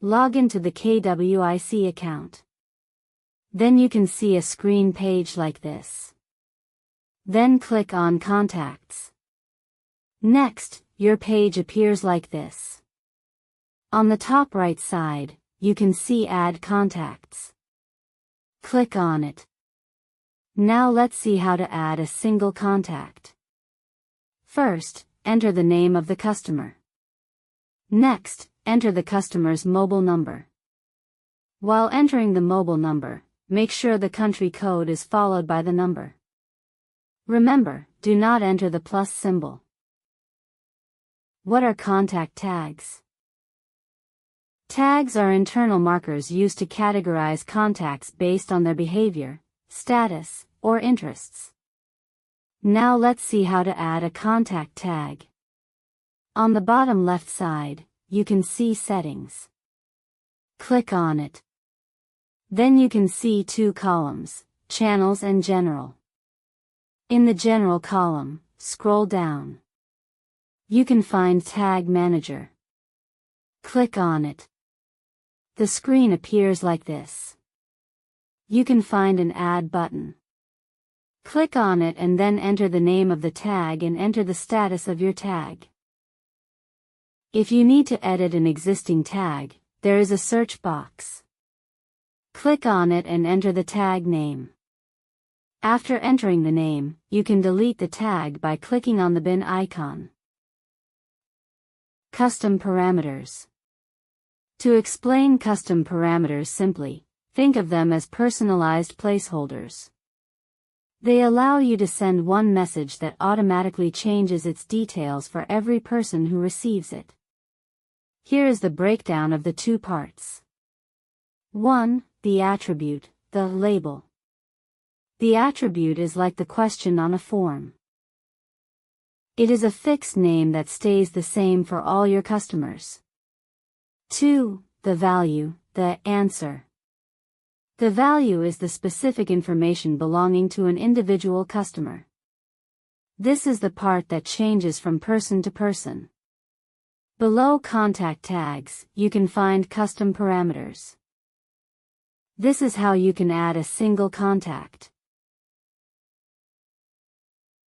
Log into the Kwic account. Then you can see a screen page like this. Then click on Contacts. Next, your page appears like this. On the top right side, you can see Add Contacts. Click on it. Now let's see how to add a single contact. First, enter the name of the customer. Next, enter the customer's mobile number. While entering the mobile number, make sure the country code is followed by the number. Remember, do not enter the plus symbol. What are contact tags? Tags are internal markers used to categorize contacts based on their behavior, status, or interests. Now let's see how to add a contact tag. On the bottom left side, you can see Settings. Click on it. Then you can see two columns, Channels and General. In the General column, scroll down. You can find Tag Manager. Click on it. The screen appears like this. You can find an Add button. Click on it and then enter the name of the tag and enter the status of your tag. If you need to edit an existing tag, there is a search box. Click on it and enter the tag name. After entering the name, you can delete the tag by clicking on the bin icon. Custom parameters. To explain custom parameters simply, think of them as personalized placeholders. They allow you to send one message that automatically changes its details for every person who receives it. Here is the breakdown of the two parts. 1. The attribute, the label. The attribute is like the question on a form. It is a fixed name that stays the same for all your customers. 2. The value, the answer. The value is the specific information belonging to an individual customer. This is the part that changes from person to person. Below contact tags, you can find custom parameters. This is how you can add a single contact.